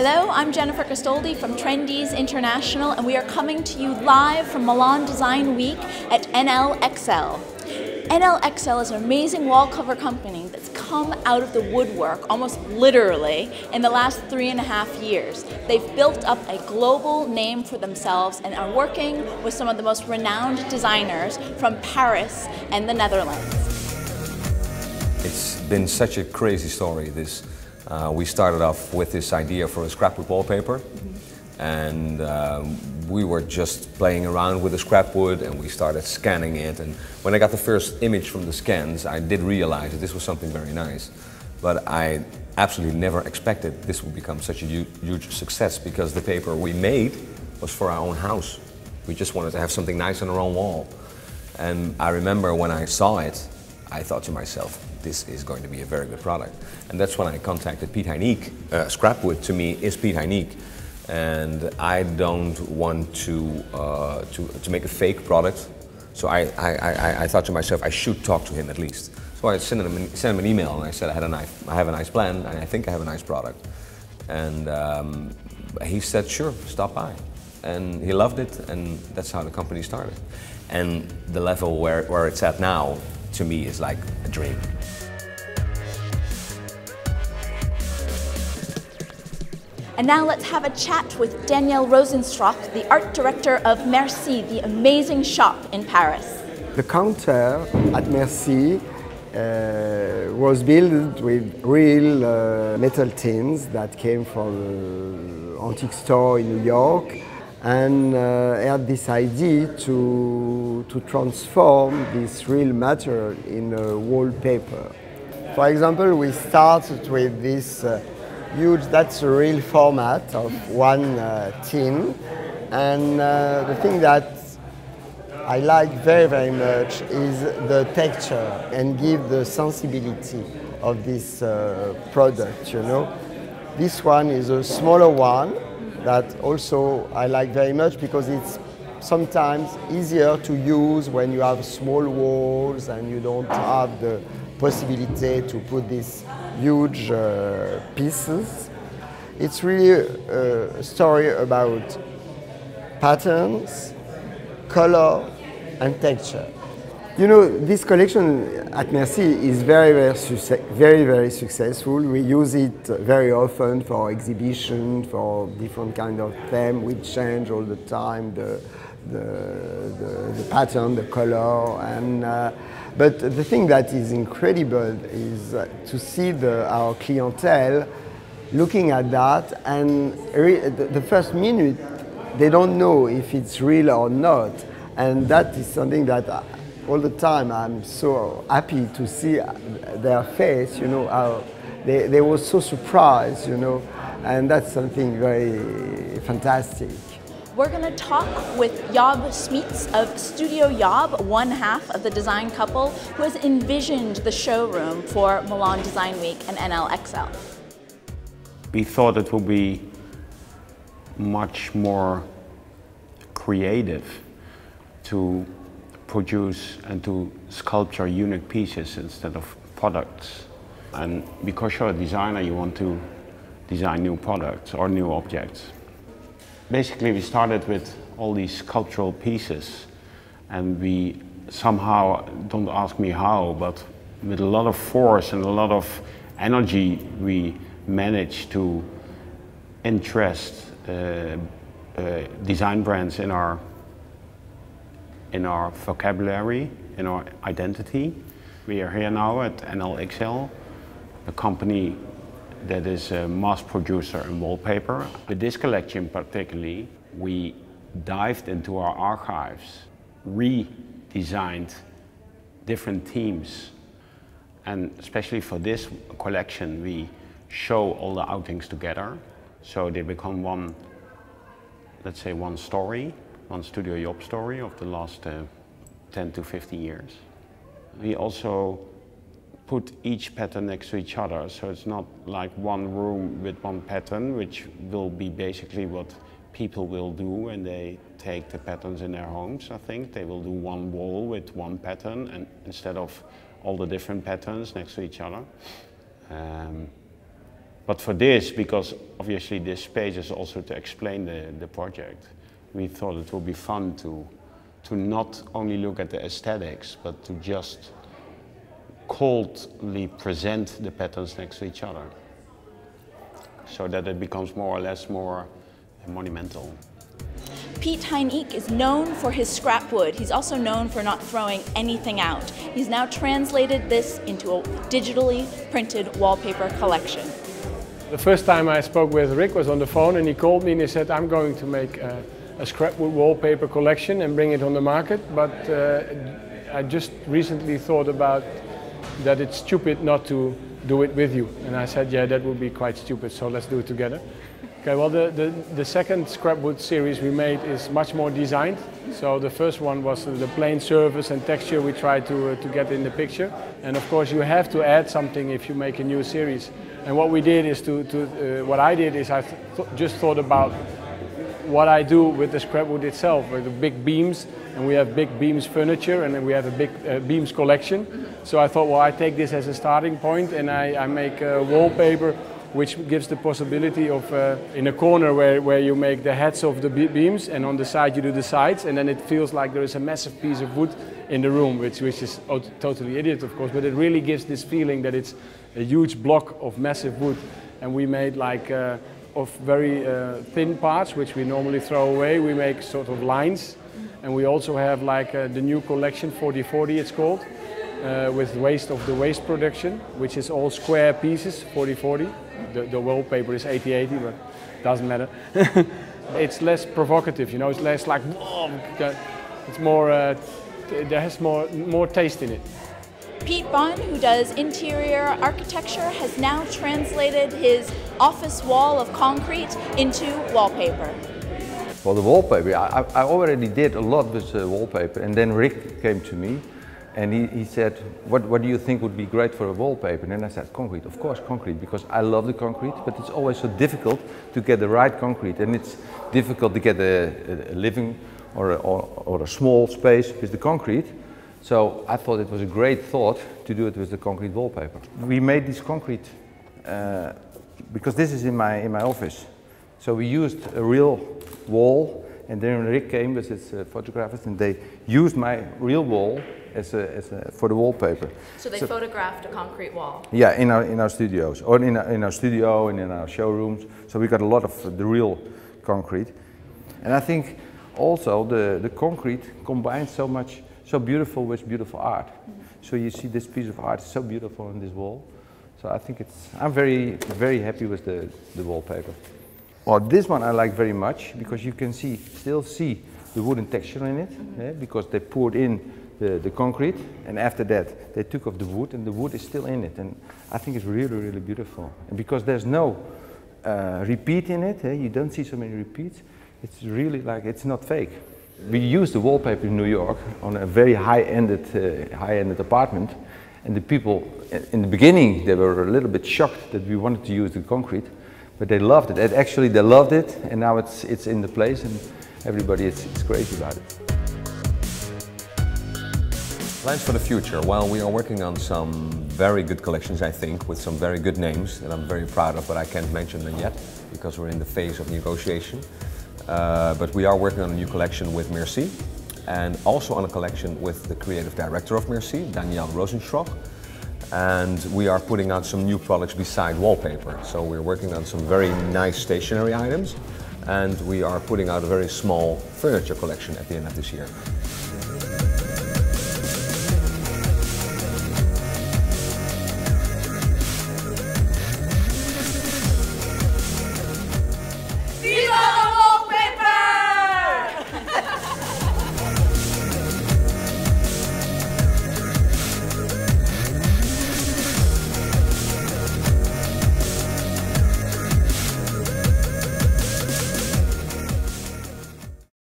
Hello, I'm Jennifer Castoldi from Trendease International, and we are coming to you live from Milan Design Week at Nlxl. Nlxl is an amazing wallcover company that's come out of the woodwork, almost literally, in the last 3.5 years. They've built up a global name for themselves and are working with some of the most renowned designers from Paris and the Netherlands. It's been such a crazy story. We started off with this idea for a scrapwood wallpaper, and we were just playing around with the scrapwood and we started scanning it, and when I got the first image from the scans I did realize that this was something very nice, but I absolutely never expected this would become such a huge success, because the paper we made was for our own house. We just wanted to have something nice on our own wall, and I remember when I saw it I thought to myself, this is going to be a very good product. And that's when I contacted Piet Hinek. Scrapwood to me is Piet Hinek, and I don't want to make a fake product. So I thought to myself, I should talk to him at least. So I sent him an email and I said, I have a nice plan and I think I have a nice product. And he said, sure, stop by. And he loved it, and that's how the company started. And the level where it's at now, to me, is like a dream. And now let's have a chat with Danielle Rosenstock, the art director of Merci, the amazing shop in Paris. The counter at Merci was built with real metal tins that came from an antique store in New York, and had this idea to transform this real material in a wallpaper. For example, we started with this huge, that's a real format of one tin, and the thing that I like very much is the texture and give the sensibility of this product, you know. This one is a smaller one that also I like very much, because it's sometimes easier to use when you have small walls and you don't have the possibility to put these huge pieces. It's really a story about patterns, color and texture. You know, this collection at Merci is very successful. We use it very often for exhibition, for different kind of theme. We change all the time the pattern, the color, and but the thing that is incredible is to see our clientele looking at that, and the first minute they don't know if it's real or not, and that is something that all the time I'm so happy to see their face, you know, how they were so surprised, you know, and that's something very fantastic. We're going to talk with Job Smeets of Studio Job, one half of the design couple who has envisioned the showroom for Milan Design Week and Nlxl. We thought it would be much more creative to produce and to sculpture unique pieces instead of products. And because you're a designer, you want to design new products or new objects. Basically, we started with all these sculptural pieces, and we somehow, don't ask me how, but with a lot of force and a lot of energy, we managed to interest design brands in our vocabulary, in our identity. We are here now at Nlxl, a company that is a mass producer in wallpaper. With this collection particularly, we dived into our archives, redesigned different themes, and especially for this collection we show all the outings together, so they become one, let's say, one story, one Studio Job story of the last 10 to 15 years. We also put each pattern next to each other, so it's not like one room with one pattern, which will be basically what people will do when they take the patterns in their homes. I think they will do one wall with one pattern, and instead of all the different patterns next to each other. But for this, because obviously this space is also to explain the project, we thought it would be fun to not only look at the aesthetics, but to just coldly present the patterns next to each other, so that it becomes more or less more monumental. Piet Hinek is known for his scrap wood. He's also known for not throwing anything out. He's now translated this into a digitally printed wallpaper collection. The first time I spoke with Rick was on the phone, and he called me and he said, I'm going to make a scrap wood wallpaper collection and bring it on the market, but I just recently thought about that it's stupid not to do it with you. And I said, yeah, that would be quite stupid, so let's do it together. Okay, well, the second scrap wood series we made is much more designed. So the first one was the plain surface and texture we tried to get in the picture. And of course you have to add something if you make a new series. And what we did is what I did is I just thought about what I do with the scrap wood itself, with the big beams, and we have big beams furniture, and then we have a big beams collection. So I thought, well, I take this as a starting point, and I make a wallpaper which gives the possibility of, in a corner where you make the heads of the beams, and on the side you do the sides, and then it feels like there is a massive piece of wood in the room, which is totally idiot, of course, but it really gives this feeling that it's a huge block of massive wood. And we made like of very thin parts, which we normally throw away. We make sort of lines, and we also have like the new collection, 4040 it's called, with waste production, which is all square pieces, 4040. The wallpaper is 8080, but doesn't matter. It's less provocative, you know. It's less like, whoa, it's more. There has more taste in it. Piet Bond, who does interior architecture, has now translated his office wall of concrete into wallpaper. For the wallpaper, I already did a lot with wallpaper, and then Rick came to me and he said, what do you think would be great for a wallpaper? And then I said, concrete, of course concrete, because I love the concrete, but it's always so difficult to get the right concrete, and it's difficult to get a living or a small space with the concrete. So I thought it was a great thought to do it with the concrete wallpaper. We made this concrete because this is in my office. So we used a real wall, and then Rick came with his photographers, and they used my real wall for the wallpaper. So they photographed a concrete wall? Yeah, in our studios, or in our studio and in our showrooms. So we got a lot of the real concrete. And I think also the concrete combines so beautiful with beautiful art. So you see this piece of art is so beautiful on this wall. So I think I'm very happy with the wallpaper. Well, this one I like very much because you can still see the wooden texture in it, yeah, because they poured in the concrete, and after that they took off the wood, and the wood is still in it, and I think it's really beautiful. And because there's no repeat in it, you don't see so many repeats, it's really like it's not fake. We used the wallpaper in New York on a very high-ended apartment, and the people in the beginning they were a little bit shocked that we wanted to use the concrete, but they loved it. And actually they loved it, and now it's in the place, and everybody is crazy about it. Plans for the future? Well, we are working on some very good collections, I think, with some very good names that I'm very proud of, but I can't mention them yet because we're in the phase of negotiation. But we are working on a new collection with Merci, and also on a collection with the creative director of Merci, Danielle Rosenschrock. And we are putting out some new products beside wallpaper. So we're working on some very nice stationery items, and we are putting out a very small furniture collection at the end of this year.